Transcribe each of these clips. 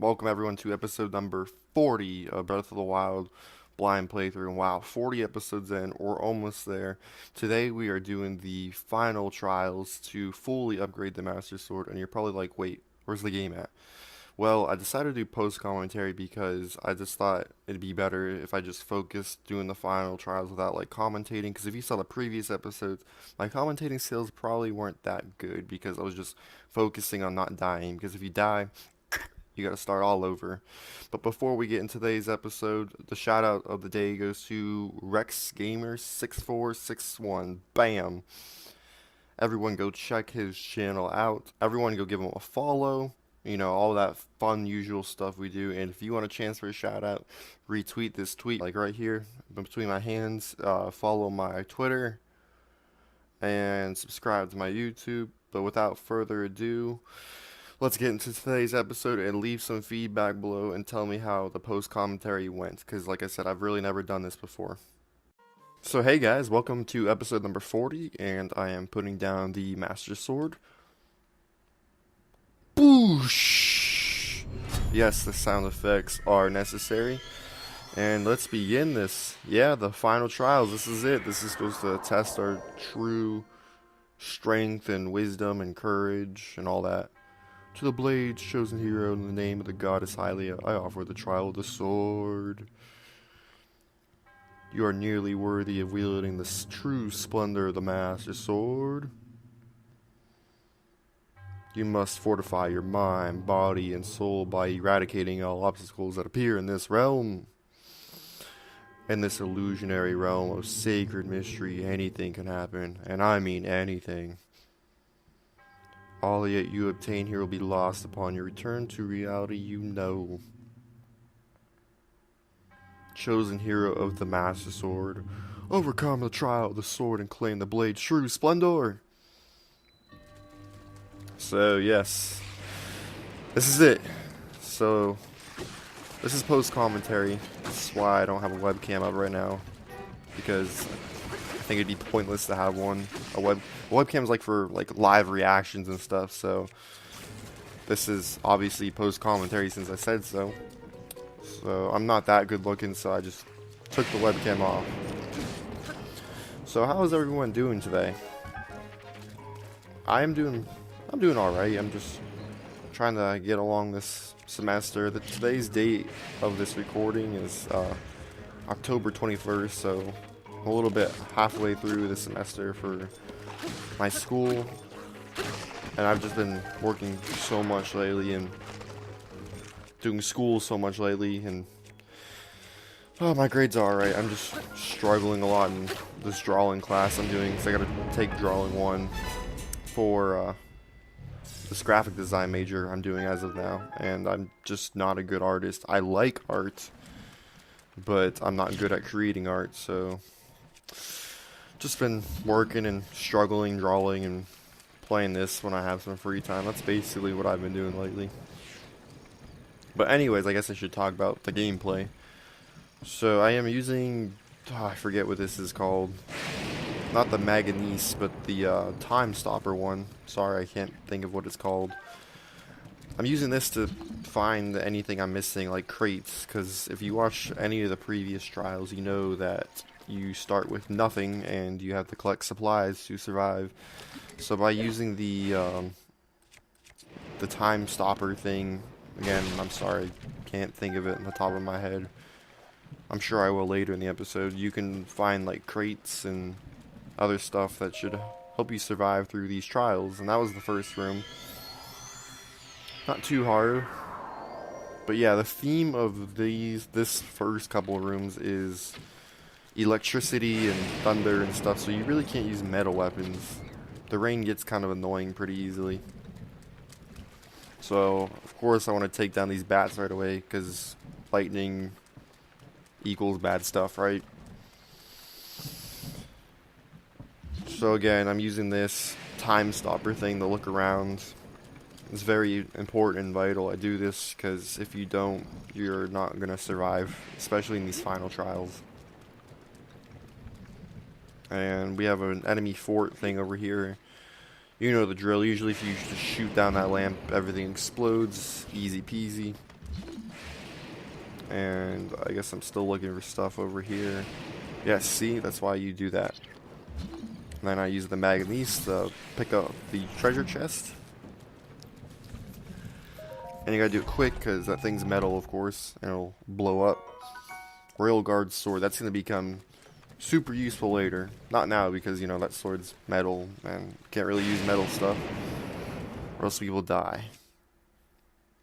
welcome everyone to episode number 40 of Breath of the Wild blind playthrough. And wow, 40 episodes in, we're almost there. Today we are doing the final trials to fully upgrade the Master Sword, and you're probably like, wait, where's the game at? Well, I decided to do post commentary because I just thought it'd be better if I just focused doing the final trials without like commentating. Because if you saw the previous episodes, my commentating skills probably weren't that good because I was just focusing on not dying. Because if you die, you gotta start all over. But before we get into today's episode, the shout out of the day goes to Rex Gamer 6461. Bam! Everyone go check his channel out. Everyone go give him a follow. You know, all that fun, usual stuff we do. And if you want a chance for a shout out, retweet this tweet, like right here, between my hands. Follow my Twitter, and subscribe to my YouTube. But without further ado, let's get into today's episode and leave some feedback below and tell me how the post commentary went. Because, like I said, I've really never done this before. So, hey guys, welcome to episode number 40, and I am putting down the Master Sword. Boosh! Yes, the sound effects are necessary. And let's begin this. Yeah, the final trials. This is it. This is supposed to test our true strength and wisdom and courage and all that. To the Blade's chosen hero in the name of the goddess Hylia, I offer the trial of the sword. You are nearly worthy of wielding the true splendor of the Master Sword. You must fortify your mind, body, and soul by eradicating all obstacles that appear in this realm. In this illusionary realm of sacred mystery, anything can happen, and I mean anything. All that you obtain here will be lost upon your return to reality you know. Chosen hero of the Master Sword, overcome the trial of the sword and claim the blade's true splendor. So, yes, this is it. So, this is post-commentary. That's why I don't have a webcam up right now, because I think it'd be pointless to have one. A webcam is like for like live reactions and stuff, so this is obviously post-commentary since I said so. So, I'm not that good looking, so I just took the webcam off. So, how is everyone doing today? I'm doing alright. I'm just trying to get along this semester. Today's date of this recording is October 21st, so I'm a little bit halfway through the semester for my school. And I've just been working so much lately and doing school so much lately, and my grades are alright. I'm just struggling a lot in this drawing class I'm doing, so I gotta take drawing 1 for this graphic design major I'm doing as of now, and I'm just not a good artist. I like art, but I'm not good at creating art, so just been working and struggling, drawing, and playing this when I have some free time. That's basically what I've been doing lately. But anyways, I guess I should talk about the gameplay. So I am using, I forget what this is called. Not the Manganese, but the Time Stopper one. Sorry, I can't think of what it's called. I'm using this to find anything I'm missing, like crates, because if you watch any of the previous trials, you know that you start with nothing and you have to collect supplies to survive. So by using the Time Stopper thing, again, I'm sorry, can't think of it on the top of my head. I'm sure I will later in the episode. You can find like crates and other stuff that should help you survive through these trials, and that was the first room. Not too hard, but yeah, the theme of this first couple of rooms is electricity and thunder and stuff, so you really can't use metal weapons. The rain gets kind of annoying pretty easily. So, of course, I want to take down these bats right away, because lightning equals bad stuff, right? So again, I'm using this Time Stopper thing to look around. It's very important and vital. I do this because if you don't, you're not going to survive, especially in these final trials. And we have an enemy fort thing over here. You know the drill. Usually if you just shoot down that lamp, everything explodes. Easy peasy. And I guess I'm still looking for stuff over here. Yeah, see, that's why you do that. And then I use the manganese to pick up the treasure chest. And you gotta do it quick because that thing's metal, of course, and it'll blow up. Royal Guard sword, that's gonna become super useful later. Not now because, you know, that sword's metal and can't really use metal stuff or else people die.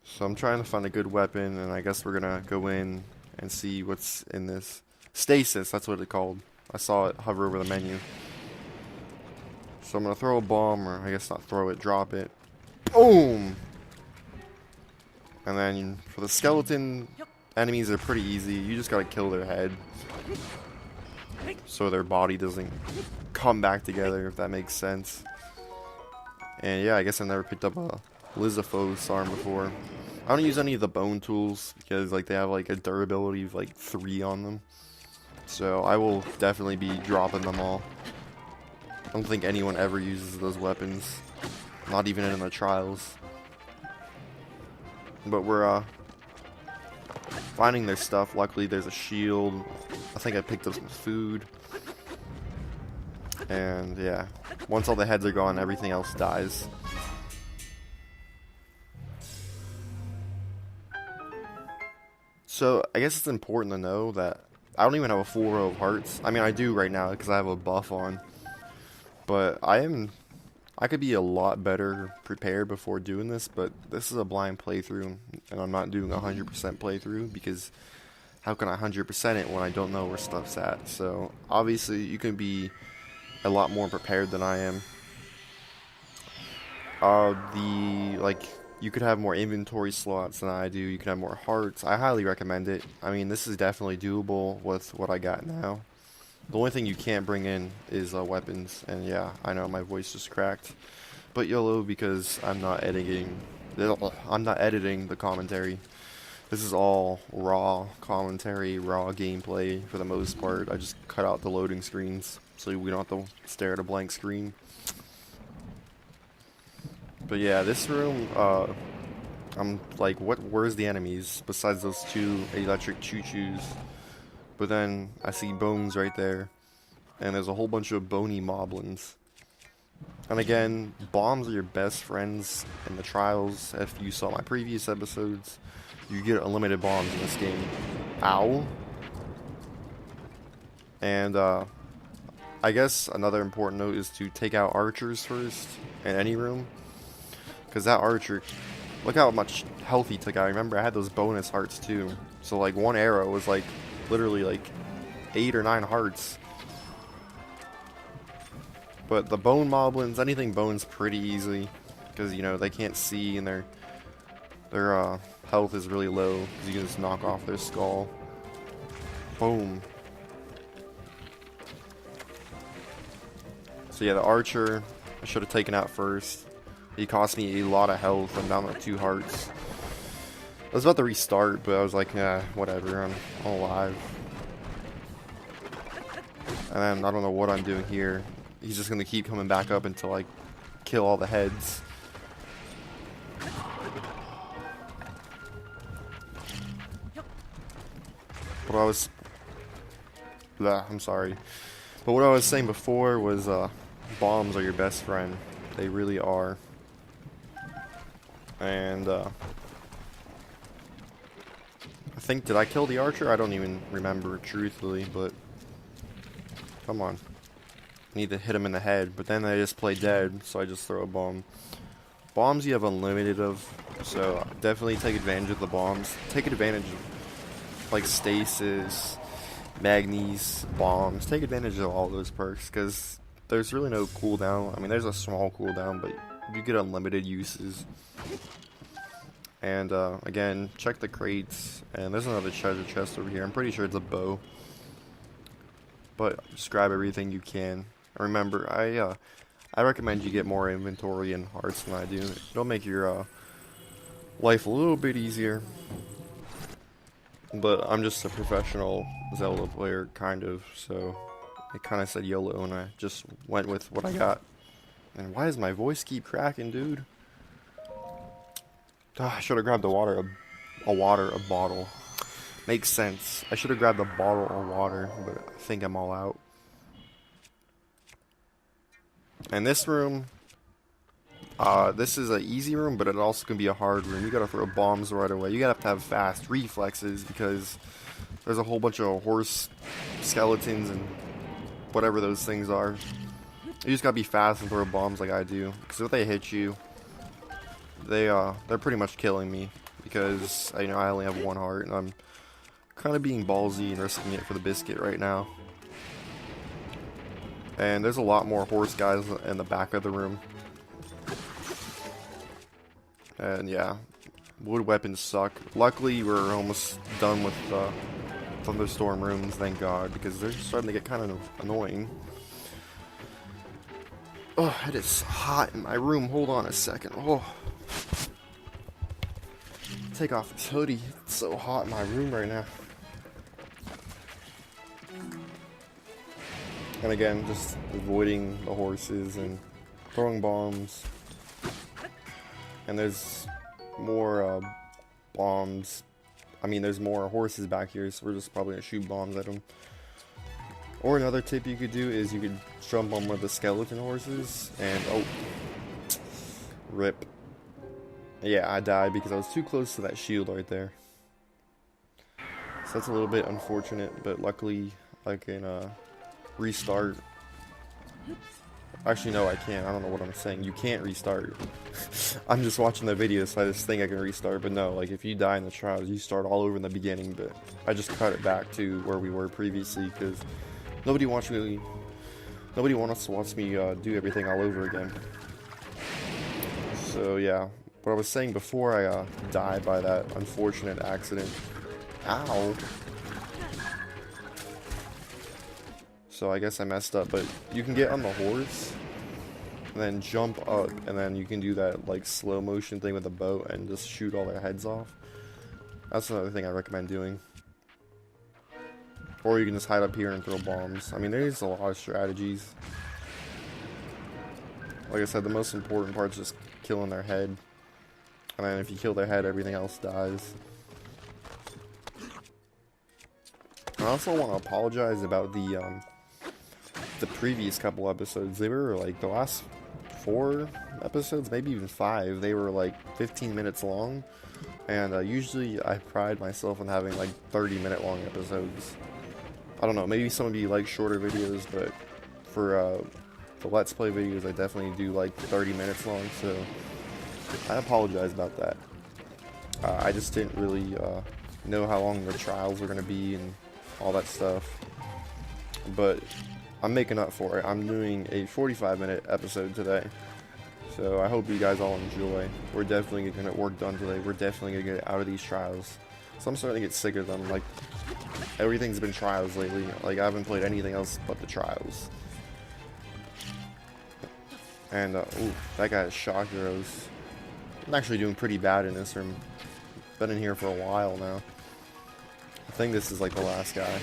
So I'm trying to find a good weapon, and I guess we're gonna go in and see what's in this. Stasis, that's what it's called. I saw it hover over the menu. So I'm gonna throw a bomb, or I guess not throw it, drop it. Boom! And then for the skeleton enemies, they're pretty easy. You just gotta kill their head so their body doesn't come back together, if that makes sense. And yeah, I guess I never picked up a Lizafos arm before. I don't use any of the bone tools because like they have like a durability of like 3 on them. So I will definitely be dropping them all. I don't think anyone ever uses those weapons. Not even in the trials. But we're finding their stuff. Luckily there's a shield. I think I picked up some food. And yeah, once all the heads are gone, everything else dies. So I guess it's important to know that I don't even have a full row of hearts. I mean, I do right now because I have a buff on. But I could be a lot better prepared before doing this, but this is a blind playthrough, and I'm not doing a 100% playthrough because how can I 100% it when I don't know where stuff's at? So obviously you can be a lot more prepared than I am. You could have more inventory slots than I do. You could have more hearts. I highly recommend it. I mean, this is definitely doable with what I got now. The only thing you can't bring in is weapons. And yeah, I know my voice just cracked. But YOLO, because I'm not editing the commentary. This is all raw commentary, raw gameplay for the most part. I just cut out the loading screens so we don't have to stare at a blank screen. But yeah, this room, I'm like, where's the enemies besides those 2 electric choo-choos? But then I see bones right there, and there's a whole bunch of bony moblins. And again, bombs are your best friends in the trials. If you saw my previous episodes, you get unlimited bombs in this game. Ow. And I guess another important note is to take out archers first in any room. Because that archer, look how much health he took out. I remember I had those bonus hearts too. So like one arrow was like literally like 8 or 9 hearts. But the bone moblins, anything bone's pretty easy. Because, you know, they can't see and their health is really low. Because you can just knock off their skull. Boom. So yeah, the archer I should have taken out first. He cost me a lot of health. I'm down to 2 hearts. I was about to restart, but I was like, nah, whatever. I'm alive. And then I don't know what I'm doing here. He's just gonna keep coming back up until I kill all the heads. I'm sorry. But what I was saying before was bombs are your best friend. They really are. And I think, did I kill the archer? I don't even remember truthfully, but come on. I need to hit him in the head, but then they just play dead, so I just throw a bomb. Bombs you have unlimited of, so definitely take advantage of the bombs. Take advantage of like stasis, magnes, bombs. Take advantage of all those perks, because there's really no cooldown. I mean, there's a small cooldown, but you get unlimited uses. And again, check the crates, and there's another treasure chest over here. I'm pretty sure it's a bow, but just grab everything you can. And remember, I recommend you get more inventory and hearts than I do. It'll make your life a little bit easier. But I'm just a professional Zelda player, kind of, so I kind of said YOLO, and I just went with what I got. And why does my voice keep cracking, dude? I should have grabbed a bottle. Makes sense. I should have grabbed a bottle of water, but I think I'm all out. And this room, this is an easy room, but it also can be a hard room. You gotta throw bombs right away. You gotta have to have fast reflexes because there's a whole bunch of horse skeletons and whatever those things are. You just gotta be fast and throw bombs like I do. Because if they hit you, they're pretty much killing me. Because I only have one heart, and I'm kind of being ballsy and risking it for the biscuit right now. And there's a lot more horse guys in the back of the room. And yeah, wood weapons suck. Luckily, we're almost done with thunderstorm rooms, thank God, because they're starting to get kind of annoying. Oh, it is hot in my room. Hold on a second. Oh, take off this hoodie. It's so hot in my room right now. And again, just avoiding the horses and throwing bombs. And there's more bombs. I mean, there's more horses back here, so we're just probably gonna shoot bombs at them. Or another tip you could do is you could jump on one of the skeleton horses and oh, rip. Yeah, I died because I was too close to that shield right there. So that's a little bit unfortunate, but luckily I can restart. Actually, no, I can't. I don't know what I'm saying. You can't restart. I'm just watching the video, so I just think I can restart. But no, like if you die in the trials, you start all over in the beginning. But I just cut it back to where we were previously because nobody wants me do everything all over again. So yeah, what I was saying before I died by that unfortunate accident. Ow. So I guess I messed up, but you can get on the horse and then jump up, and then you can do that like slow motion thing with the boat and just shoot all their heads off. That's another thing I recommend doing. Or you can just hide up here and throw bombs. I mean, there's a lot of strategies. Like I said, the most important part is just killing their head. And then if you kill their head, everything else dies. I also want to apologize about the previous couple episodes. They were like the last 4 episodes, maybe even 5. They were like 15 minutes long, and usually I pride myself on having like 30-minute long episodes. I don't know, maybe some of you like shorter videos, but for the Let's Play videos, I definitely do like 30 minutes long, so I apologize about that. I just didn't really know how long the trials were going to be and all that stuff, but I'm making up for it. I'm doing a 45-minute episode today, so I hope you guys all enjoy. We're definitely going to get work done today. We're definitely going to get out of these trials. So I'm starting to get sick of them. Like, everything's been trials lately. Like, I haven't played anything else but the trials. And, ooh, that guy has shock arrows. I'm actually doing pretty bad in this room. Been in here for a while now. I think this is like the last guy.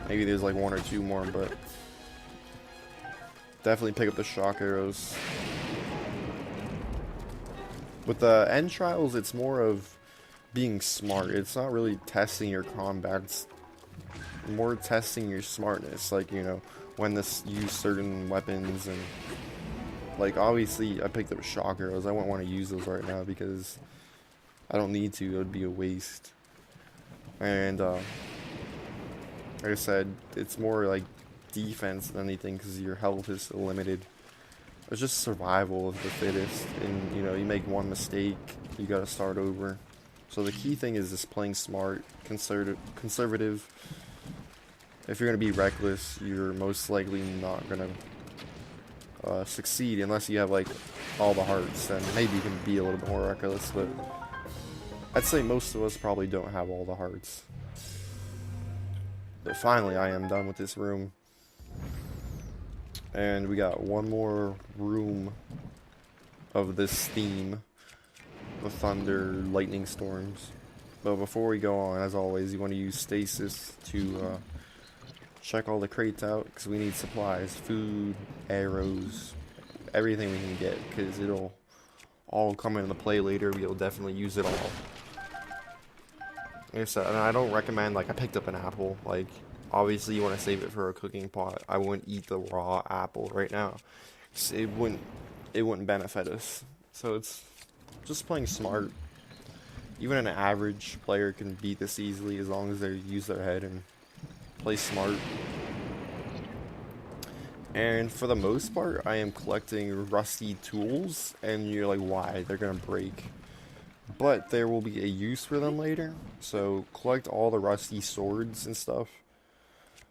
Maybe there's like 1 or 2 more, but definitely pick up the shock arrows. With the end trials, it's more of being smart. It's not really testing your combat. It's more testing your smartness. Like, you know, when to use certain weapons, and like obviously I picked up shock arrows. I won't want to use those right now because I don't need to. It would be a waste. And like I said, it's more like defense than anything because your health is so limited. It's just survival of the fittest, and you know, you make one mistake, you gotta start over. So the key thing is just playing smart, conservative. If you're gonna be reckless, you're most likely not gonna succeed unless you have like all the hearts, and maybe you can be a little bit more reckless, but I'd say most of us probably don't have all the hearts. But finally, I am done with this room. And we got one more room of this theme. The thunder, lightning storms. But before we go on, as always, you want to use stasis to check all the crates out. Because we need supplies, food, arrows, everything we can get. Because it'll all come into play later. We'll definitely use it all. Like I said, and I don't recommend, like, I picked up an apple. Like, obviously you want to save it for a cooking pot. I wouldn't eat the raw apple right now. It wouldn't benefit us. So it's just playing smart. Even an average player can beat this easily as long as they use their head and play smart. And for the most part, I am collecting rusty tools, and you're like, why? They're gonna break. But there will be a use for them later, so collect all the rusty swords and stuff.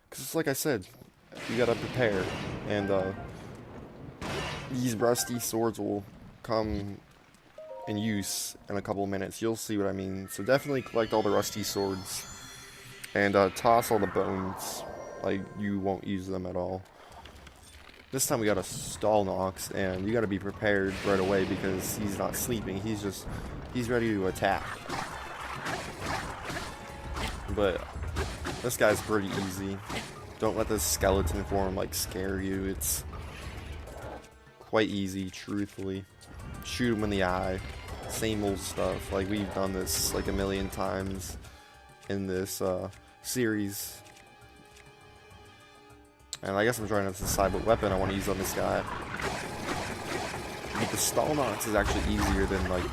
Because like I said, you gotta prepare, and these rusty swords will come in use in a couple of minutes. You'll see what I mean. So definitely collect all the rusty swords, and toss all the bones, like you won't use them at all. This time we got a stall Nox, and you gotta be prepared right away because he's not sleeping, he's ready to attack. But this guy's pretty easy. Don't let the skeleton form like scare you. It's quite easy, truthfully. Shoot him in the eye. Same old stuff. Like, we've done this like a million times in this series. And I guess I'm trying to decide what weapon I want to use on this guy. But the stall Nox is actually easier than like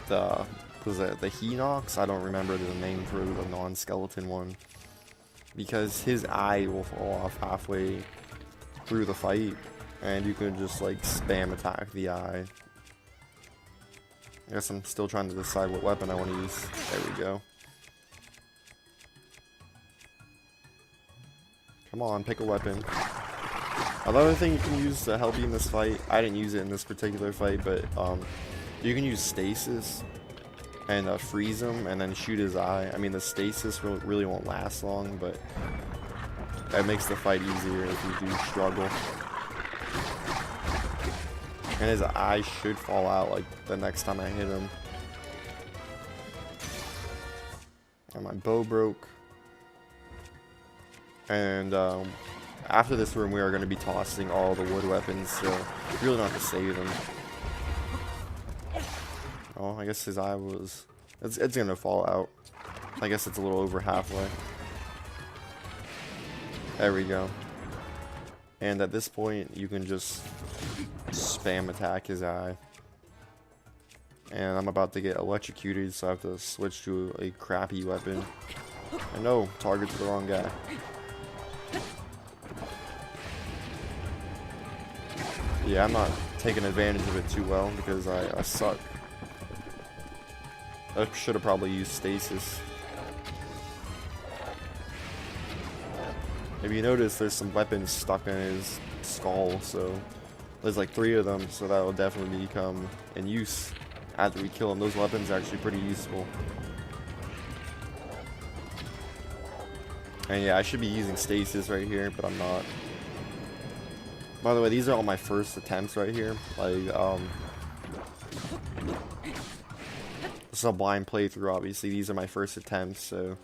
the Hinox? I don't remember the name for the non-skeleton one. Because his eye will fall off halfway through the fight, and you can just like spam attack the eye. I guess I'm still trying to decide what weapon I want to use. There we go. Come on, pick a weapon. Another thing you can use to help you in this fight, I didn't use it in this particular fight, but you can use stasis and freeze him and then shoot his eye. I mean, the stasis really won't last long, but that makes the fight easier if you do struggle. And his eye should fall out like the next time I hit him. And my bow broke. And after this room, we are going to be tossing all the wood weapons, so really not to save them. Oh, I guess his eye was... It's going to fall out. I guess it's a little over halfway. There we go. And at this point, you can just spam attack his eye. And I'm about to get electrocuted, so I have to switch to a crappy weapon. I know, target's the wrong guy. Yeah, I'm not taking advantage of it too well because I suck. I should have probably used stasis. If you notice, there's some weapons stuck in his skull, so there's like 3 of them, so that will definitely become in use after we kill him. Those weapons are actually pretty useful. And yeah, I should be using stasis right here, but I'm not. By the way, these are all my first attempts right here. Like, this is a blind playthrough, obviously. These are my first attempts, so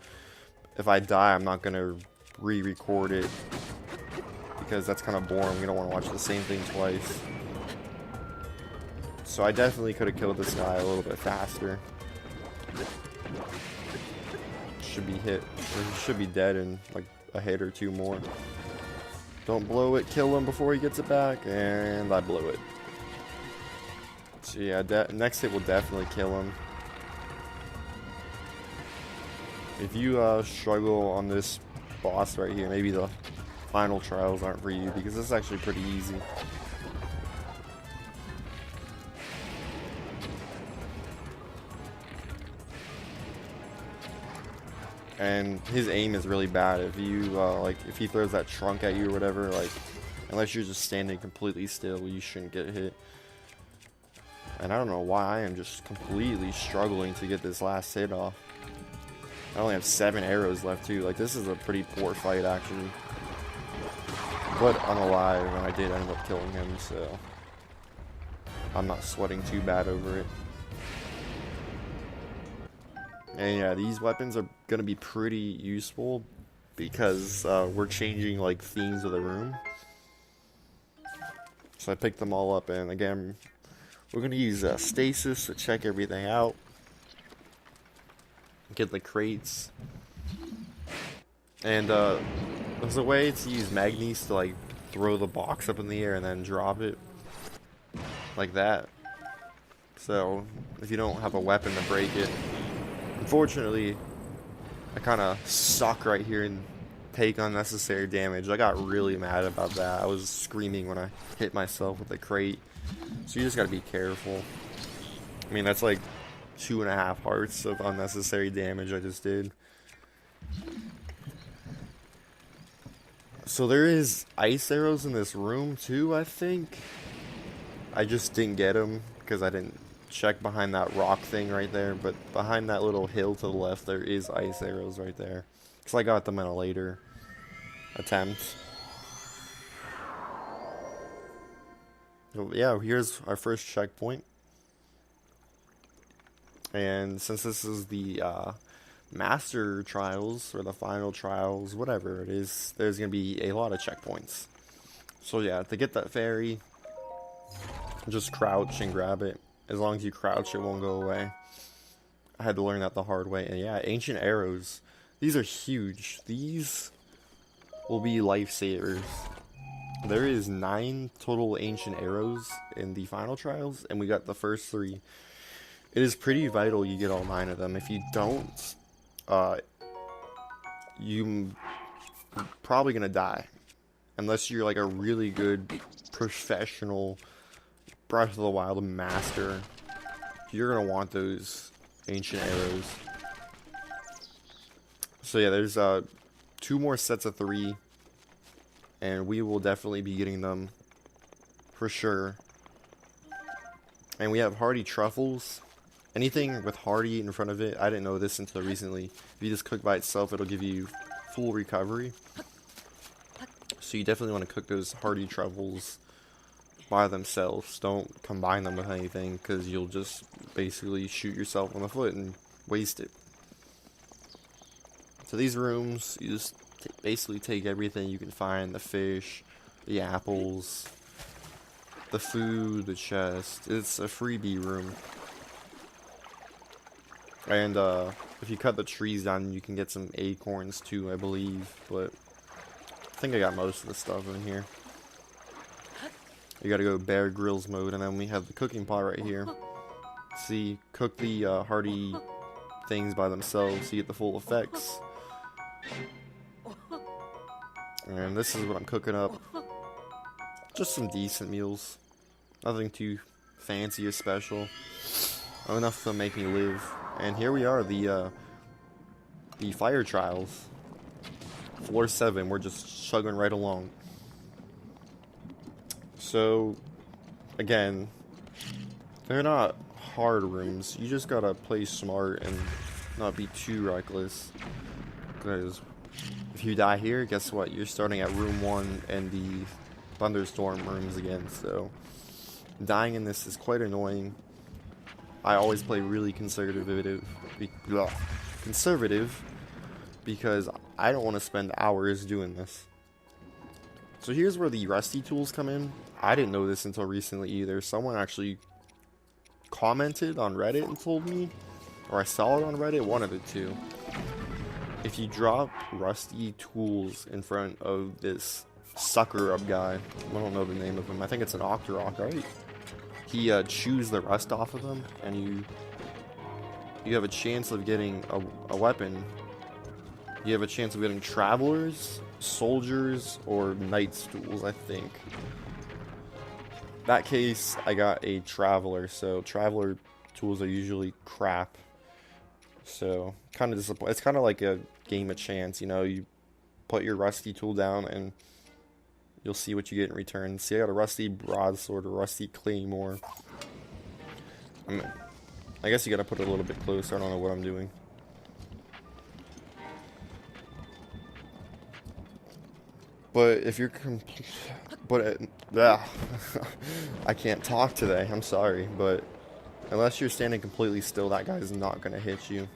if I die, I'm not gonna re-record it because that's kind of boring. We don't want to watch the same thing twice. So I definitely could have killed this guy a little bit faster. Should be hit, or he should be dead in like a hit or 2 more. Don't blow it, kill him before he gets it back, and I blew it. So yeah, next hit will definitely kill him. If you struggle on this boss right here, maybe the final trials aren't for you, because this is actually pretty easy. And his aim is really bad. If you like, if he throws that trunk at you or whatever, like, unless you're just standing completely still, you shouldn't get hit. And I don't know why I am just completely struggling to get this last hit off. I only have 7 arrows left too. Like, this is a pretty poor fight actually. But I'm alive and I did end up killing him, so I'm not sweating too bad over it. And yeah, these weapons are gonna be pretty useful because we're changing like themes of the room. So I picked them all up, and again, we're gonna use stasis to check everything out. get the crates. And there's a way to use magnes to like throw the box up in the air and then drop it like that. So if you don't have a weapon to break it, unfortunately, I kind of suck right here and take unnecessary damage. I got really mad about that. I was screaming when I hit myself with the crate. So you just gotta be careful. I mean, that's like 2.5 hearts of unnecessary damage I just did. So there is ice arrows in this room too, I think. I just didn't get them because I didn't check behind that rock thing right there. But behind that little hill to the left, there is ice arrows right there. Because I got them in a later attempt. So yeah, here's our first checkpoint. And since this is the master trials, or the final trials, whatever it is, there's going to be a lot of checkpoints. So yeah, to get that fairy, just crouch and grab it. As long as you crouch, it won't go away. I had to learn that the hard way. And yeah, ancient arrows. These are huge. These will be lifesavers. There is 9 total ancient arrows in the final trials, and we got the first 3. It is pretty vital you get all 9 of them. If you don't, you're probably gonna die. Unless you're like a really good professional Breath of the Wild master. You're gonna want those ancient arrows. So yeah, there's 2 more sets of 3. And we will definitely be getting them for sure. And we have hardy truffles. Anything with hardy in front of it, I didn't know this until recently. If you just cook by itself, it'll give you full recovery. So you definitely want to cook those hardy truffles by themselves. Don't combine them with anything, because you'll just basically shoot yourself in the foot and waste it. So these rooms, you just basically take everything you can find, the fish, the apples, the food, the chest. It's a freebie room. And if you cut the trees down, you can get some acorns too, I believe. But I think I got most of the stuff in here. You gotta go Bear Grylls mode, and then we have the cooking pot right here. See, cook the hardy things by themselves so you get the full effects. And this is what I'm cooking up. Just some decent meals. Nothing too fancy or special. Enough to make me live. And here we are, the fire trials. Floor 7, we're just chugging right along. So, again, they're not hard rooms. You just gotta play smart and not be too reckless. Because if you die here, guess what? You're starting at room 1 and the thunderstorm rooms again. So, dying in this is quite annoying. I always play really conservative because I don't want to spend hours doing this. So here's where the rusty tools come in. I didn't know this until recently either. Someone actually commented on Reddit and told me, or I saw it on Reddit, one of the two. If you drop rusty tools in front of this sucker up guy, I don't know the name of him, I think it's an Octorok, right? He chews the rust off of them, and you have a chance of getting a weapon. You have a chance of getting travelers, soldiers, or knight's tools, I think. That case, I got a traveler, so traveler tools are usually crap. So, kind of disappointing. It's kind of like a game of chance, you know, you put your rusty tool down and you'll see what you get in return. See, I got a rusty broadsword, a rusty claymore. I guess you gotta put it a little bit closer. I don't know what I'm doing. But if you're I can't talk today. I'm sorry, but unless you're standing completely still, that guy's not gonna hit you.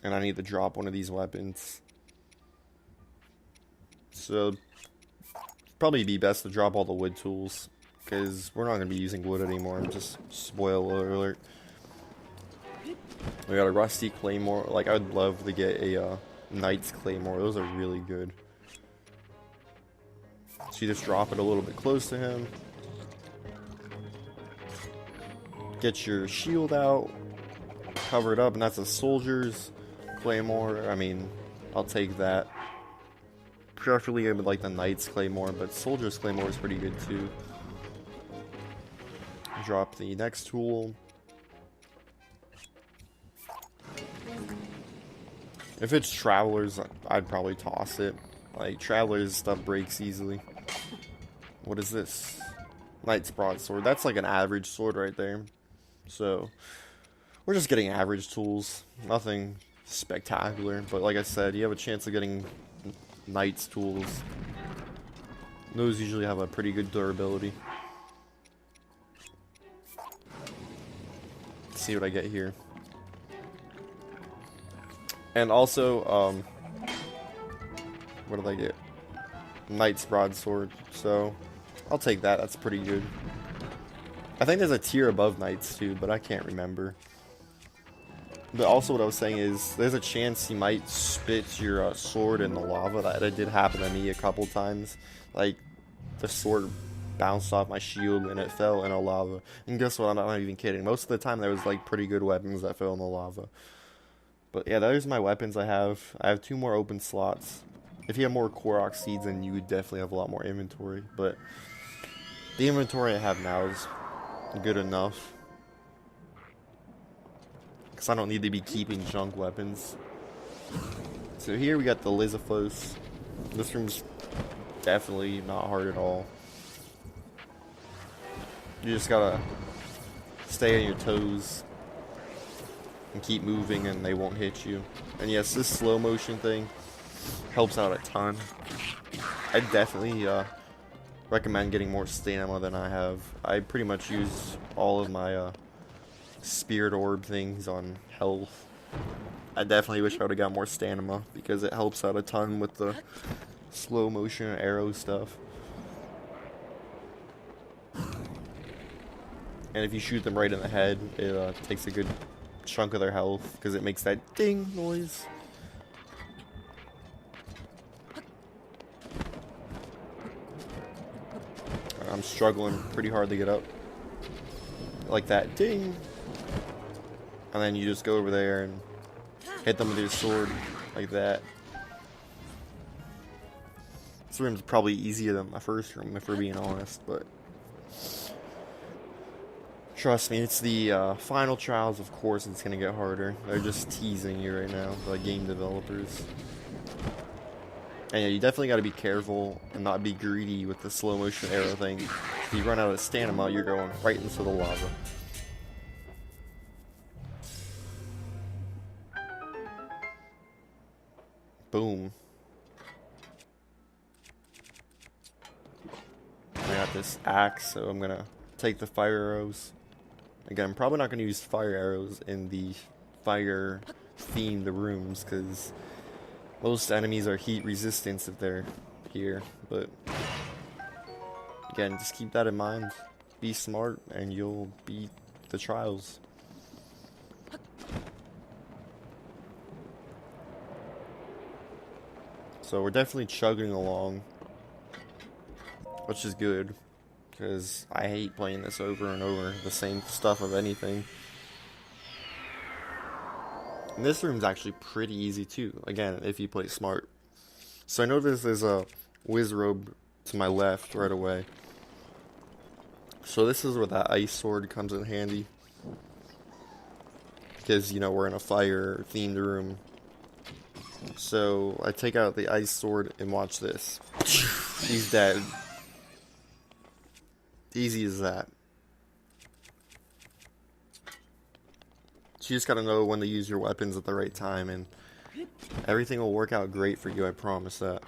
And I need to drop one of these weapons. So probably be best to drop all the wood tools, because we're not going to be using wood anymore. Just spoiler alert. We got a rusty claymore. Like, I'd love to get a knight's claymore. Those are really good. So you just drop it a little bit close to him. Get your shield out, cover it up, and that's a soldier's claymore. I mean, I'll take that. Preferably I would like the knight's claymore, but soldier's claymore is pretty good too. Drop the next tool. If it's travelers, I'd probably toss it. Like, travelers stuff breaks easily. What is this? Knight's broadsword. That's like an average sword right there. So, we're just getting average tools. Nothing spectacular. But like I said, you have a chance of getting knight's tools. Those usually have a pretty good durability. Let's see what I get here. And also, what did I get? Knight's broadsword. So, I'll take that. That's pretty good. I think there's a tier above knights too, but I can't remember. But also what I was saying is, there's a chance he might spit your sword in the lava. That did happen to me a couple times. Like, the sword bounced off my shield and it fell in a lava. And guess what? I'm not even kidding. Most of the time there was like pretty good weapons that fell in the lava. But yeah, those are my weapons I have. I have 2 more open slots. If you have more Korok seeds, then you would definitely have a lot more inventory. But the inventory I have now is good enough. Because I don't need to be keeping junk weapons. So here we got the Lizafos. This room's definitely not hard at all. You just gotta stay on your toes and keep moving and they won't hit you. And yes, this slow motion thing helps out a ton. I definitely recommend getting more stamina than I have. I pretty much use all of my spirit orb things on health. I definitely wish I would have got more stamina because it helps out a ton with the slow motion arrow stuff. And if you shoot them right in the head, it takes a good chunk of their health because it makes that ding noise. I'm struggling pretty hard to get up. Like that ding. And then you just go over there and hit them with your sword like that. This room's probably easier than my first room if we're being honest, but trust me, it's the final trials, of course it's gonna get harder. They're just teasing you right now, the game developers. And yeah, you definitely gotta be careful and not be greedy with the slow motion arrow thing. If you run out of stamina, you're going right into the lava. Boom. I got this axe, so I'm gonna take the fire arrows. Again, I'm probably not gonna use fire arrows in the fire themed rooms because most enemies are heat resistant if they're here. But again, just keep that in mind. Be smart and you'll beat the trials. So we're definitely chugging along, which is good, because I hate playing this over and over, the same stuff of anything. And this room's actually pretty easy too, again, if you play smart. So I noticed there's a Wizrobe to my left right away. So this is where that ice sword comes in handy. Because, you know, we're in a fire themed room. So I take out the ice sword and watch this. He's dead. Easy as that. So you just gotta know when to use your weapons at the right time and everything will work out great for you, I promise that.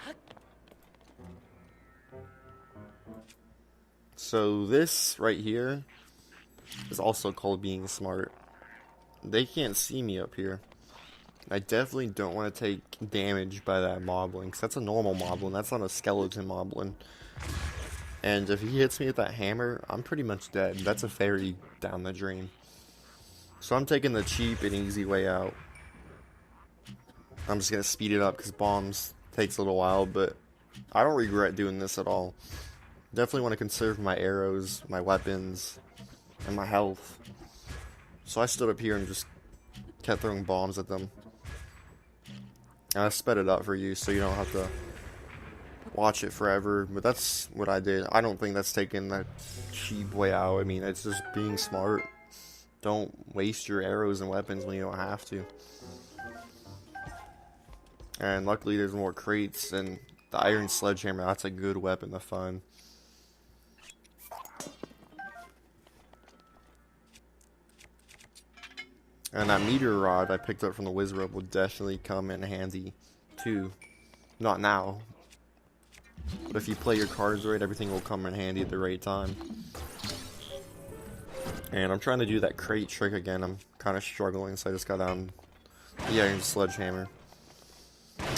So this right here is also called being smart. They can't see me up here. I definitely don't want to take damage by that moblin, because that's a normal moblin, that's not a skeleton moblin. And if he hits me with that hammer, I'm pretty much dead. That's a fairy down the drain. So I'm taking the cheap and easy way out. I'm just gonna speed it up because bombs takes a little while, but I don't regret doing this at all. Definitely want to conserve my arrows, my weapons, and my health. So I stood up here and just kept throwing bombs at them. And I sped it up for you so you don't have to watch it forever, but that's what I did. I don't think that's taking that cheap way out. I mean, it's just being smart. Don't waste your arrows and weapons when you don't have to. And luckily there's more crates, and the iron sledgehammer, that's a good weapon to find. And that meteor rod I picked up from the wizard will definitely come in handy too. Not now, but if you play your cards right, everything will come in handy at the right time. And I'm trying to do that crate trick again. I'm kind of struggling, so I just got down the iron sledgehammer.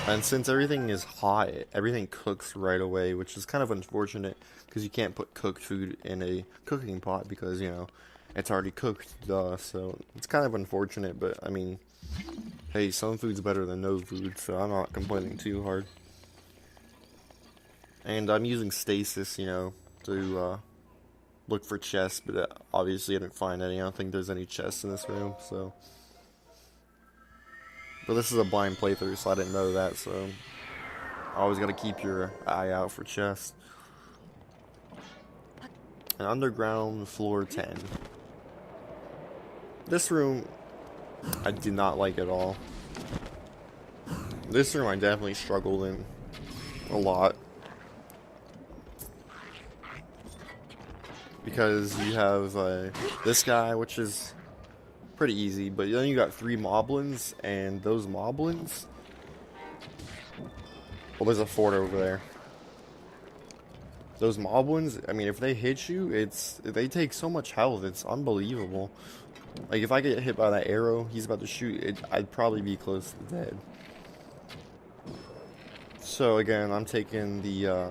And since everything is hot, everything cooks right away, which is kind of unfortunate because you can't put cooked food in a cooking pot because, you know, it's already cooked, so it's kind of unfortunate, but I mean, hey, some food's better than no food, so I'm not complaining too hard. And I'm using stasis, you know, to look for chests, but obviously I didn't find any. I don't think there's any chests in this room, so. But this is a blind playthrough, so I didn't know that, so always gotta keep your eye out for chests. And underground floor 10. This room, I did not like at all. This room I definitely struggled in a lot. Because you have this guy, which is pretty easy, but then you got 3 moblins, and those moblins... Well, there's a fort over there. Those moblins, I mean, if they hit you, they take so much health, it's unbelievable. Like, if I get hit by that arrow he's about to shoot, I'd probably be close to dead. So, again, I'm taking the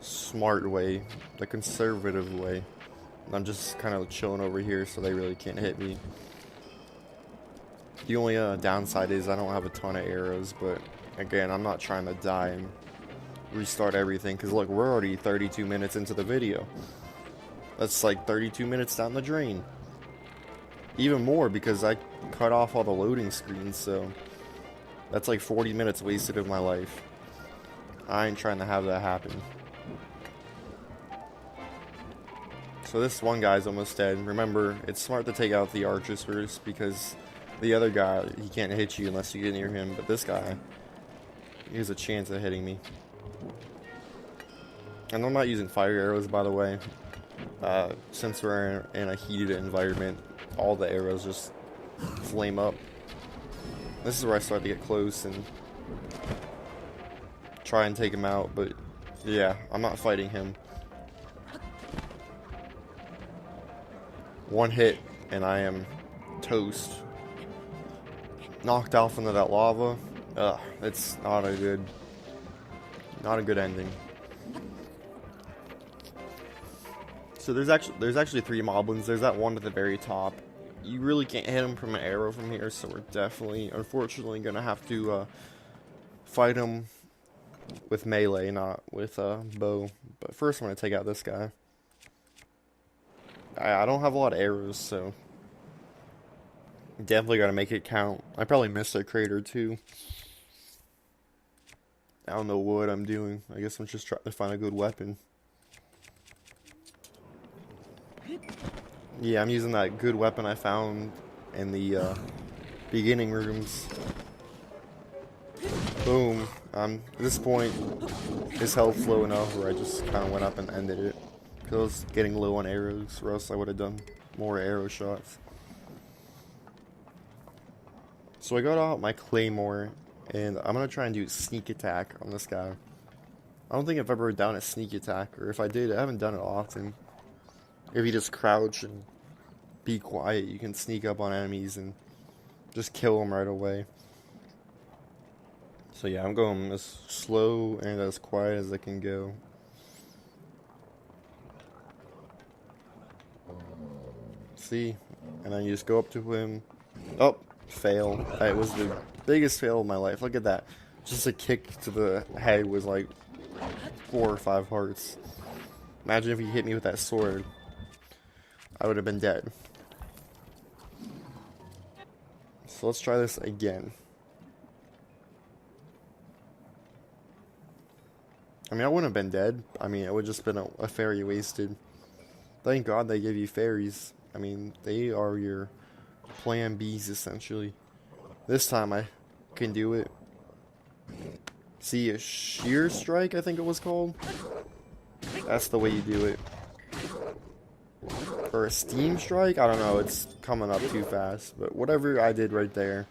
smart way, the conservative way. I'm just kind of chilling over here so they really can't hit me. The only downside is I don't have a ton of arrows, but again, I'm not trying to die and restart everything, because look, we're already 32 minutes into the video. That's like 32 minutes down the drain. Even more, because I cut off all the loading screens, so that's like 40 minutes wasted of my life. I ain't trying to have that happen. So this one guy's almost dead. Remember, it's smart to take out the archers first, because the other guy, he can't hit you unless you get near him, but this guy, he has a chance of hitting me. And I'm not using fire arrows, by the way. Since we're in a heated environment, all the arrows just flame up. This is where I start to get close and try and take him out, but yeah, I'm not fighting him. One hit and I am toast. Knocked off into that lava. Ugh, it's not a good ending. So there's actually 3 moblins. There's that one at the very top. You really can't hit him from an arrow from here, so we're definitely, unfortunately, gonna have to fight him with melee, not with bow. But first, I'm gonna take out this guy. I don't have a lot of arrows, so definitely gotta make it count. I probably missed a crate or 2. I don't know what I'm doing. I guess I'm just trying to find a good weapon. Yeah, I'm using that good weapon I found in the beginning rooms. Boom. At this point, his health's low enough where I just kind of went up and ended it. Because I was getting low on arrows, or else I would have done more arrow shots. So I got out my claymore, and I'm going to try and do sneak attack on this guy. I don't think I've ever done a sneak attack, or if I did, I haven't done it often. If you just crouch and be quiet, you can sneak up on enemies and just kill them right away. So yeah, I'm going as slow and as quiet as I can go. See, And then you just go up to him. Oh, fail. That was the biggest fail of my life. Look at that. Just a kick to the head was like 4 or 5 hearts. Imagine if he hit me with that sword. I would have been dead. So let's try this again. I mean, I wouldn't have been dead. I mean, it would have just been a fairy wasted. Thank God they give you fairies. I mean, they are your plan Bs, essentially. This time I can do it. See, a sheer strike, I think it was called. That's the way you do it. Or a steam strike? I don't know, it's coming up too fast. But whatever I did right there,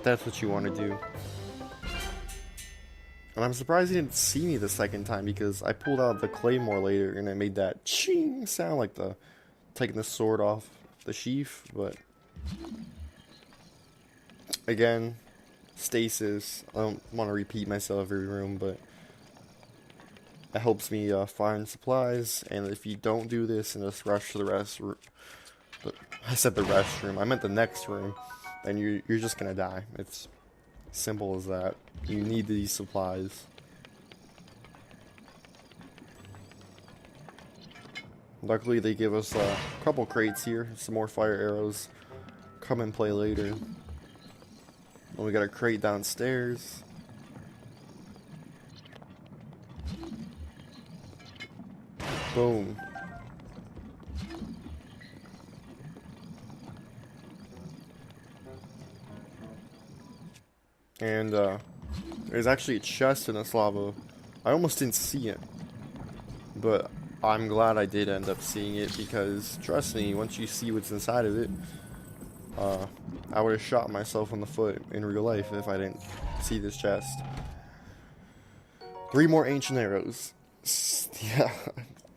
that's what you want to do. And I'm surprised he didn't see me the second time, because I pulled out the claymore later and it made that ching sound like the taking the sword off the sheath. But again, stasis. I don't want to repeat myself every room, but it helps me find supplies. And if you don't do this and just rush to the restroom, I said the restroom, I meant the next room, then you're just gonna die. It's simple as that. You need these supplies. Luckily they give us a couple crates here, some more fire arrows. Come and play later. And we got a crate downstairs. Boom. And there's actually a chest in this lava. I almost didn't see it, but I'm glad I did end up seeing it, because trust me, once you see what's inside of it, I would have shot myself in the foot in real life if I didn't see this chest. 3 more ancient arrows. Yeah,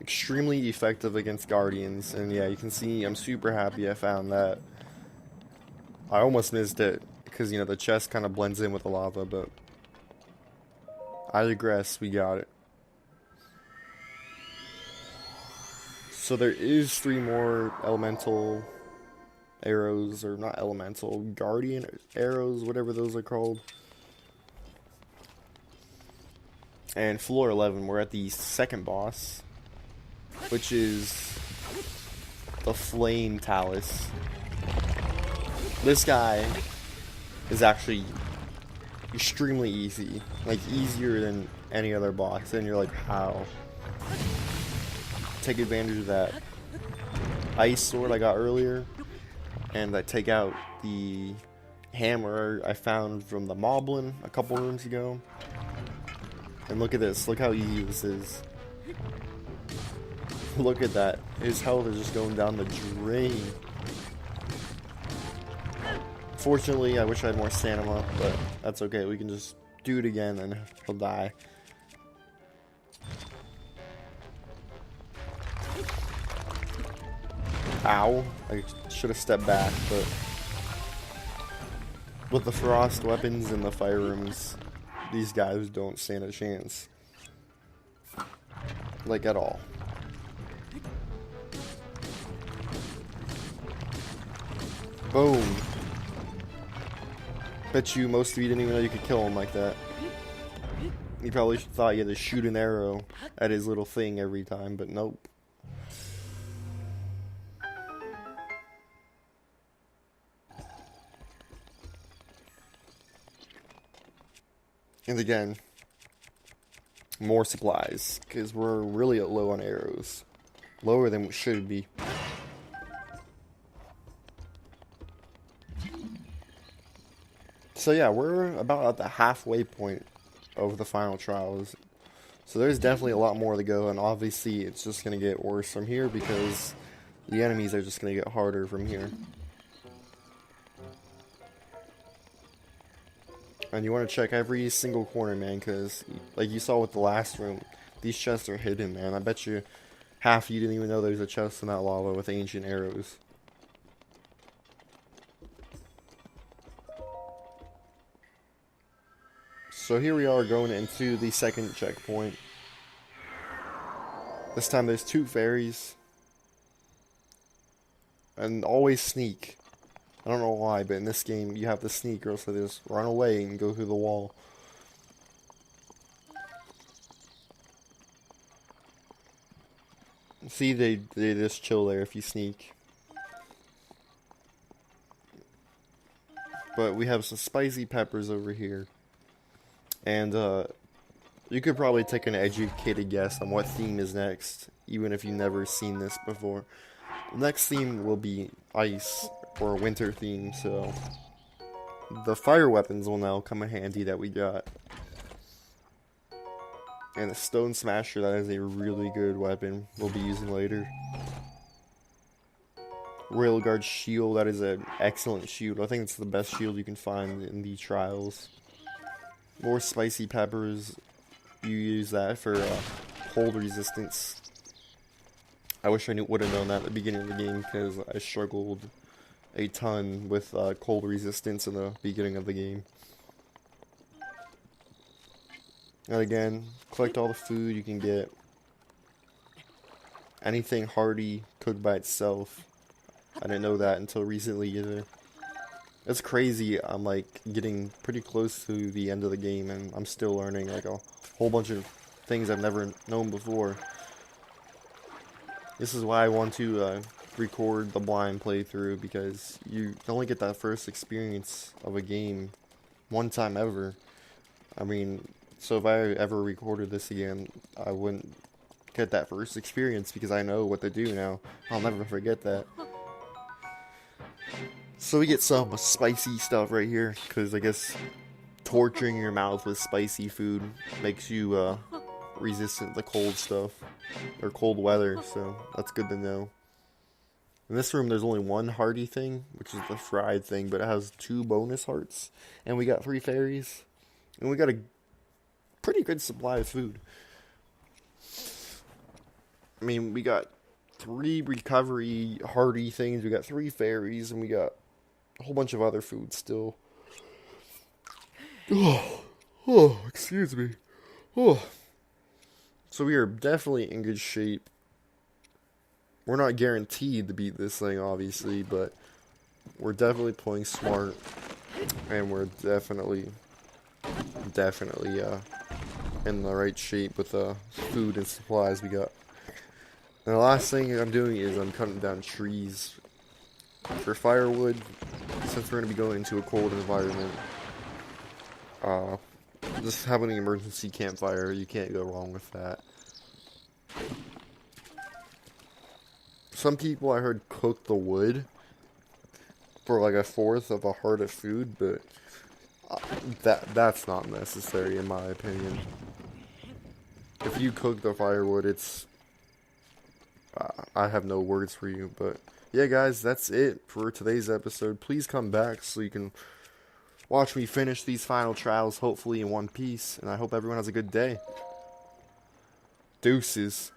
extremely effective against guardians, and yeah, you can see I'm super happy I found that. I almost missed it, because, you know, the chest kind of blends in with the lava, but I digress, we got it. So there is 3 more elemental arrows, or not elemental, guardian arrows, whatever those are called. And floor 11, we're at the second boss, which is the Flame Talus. This guy is actually extremely easy, like easier than any other boss, and you're like, how? Take advantage of that ice sword I got earlier, and I take out the hammer I found from the Moblin a couple rooms ago. And look at this, look how easy this is. Look at that, his health is just going down the drain. Fortunately, I wish I had more stamina, but that's okay, we can just do it again and he'll die. Ow, I should have stepped back, but with the frost weapons and the fire rooms, these guys don't stand a chance. Like, at all. Boom. Bet you most of you didn't even know you could kill him like that. You probably thought you had to shoot an arrow at his little thing every time, but nope. And again, more supplies, because we're really low on arrows. Lower than we should be. So yeah, we're about at the halfway point of the final trials. So there's definitely a lot more to go, and obviously it's just going to get worse from here, because the enemies are just going to get harder from here. And you want to check every single corner, man, because like you saw with the last room, these chests are hidden, man. I bet you half of you didn't even know there's a chest in that lava with ancient arrows. So here we are going into the second checkpoint. This time there's 2 fairies. And always sneak. I don't know why, but in this game you have to sneak or else they just run away and go through the wall. See, they just chill there if you sneak. But we have some spicy peppers over here. And you could probably take an educated guess on what theme is next, even if you've never seen this before. The next theme will be ice, or winter theme, so the fire weapons will now come in handy that we got. And the stone smasher, that is a really good weapon we'll be using later. Railguard shield, that is an excellent shield. I think it's the best shield you can find in the trials. More spicy peppers, you use that for cold resistance. I wish I would have known that at the beginning of the game, because I struggled a ton with cold resistance in the beginning of the game. And again, collect all the food you can get. Anything hearty cooked by itself. I didn't know that until recently either. It's crazy, I'm like getting pretty close to the end of the game and I'm still learning like a whole bunch of things I've never known before. This is why I want to record the blind playthrough, because you only get that first experience of a game one time ever. I mean, so if I ever recorded this again, I wouldn't get that first experience because I know what to do now. I'll never forget that. So we get some spicy stuff right here, because I guess torturing your mouth with spicy food makes you resistant to cold stuff, or cold weather, so that's good to know. In this room there's only one hearty thing, which is the fried thing, but it has 2 bonus hearts, and we got 3 fairies, and we got a pretty good supply of food. I mean, we got 3 recovery hearty things, we got 3 fairies, and we got a whole bunch of other food still. Oh, excuse me. Oh. So we are definitely in good shape. We're not guaranteed to beat this thing, obviously, but we're definitely playing smart, and we're definitely in the right shape with the food and supplies we got. And the last thing I'm doing is I'm cutting down trees for firewood, since we're going to be going into a cold environment. Just having an emergency campfire, you can't go wrong with that. Some people I heard cook the wood for like 1/4 of a heart of food, but that's not necessary in my opinion. If you cook the firewood, it's I have no words for you. But yeah, guys, that's it for today's episode. Please come back so you can watch me finish these final trials, hopefully in one piece, and I hope everyone has a good day. Deuces.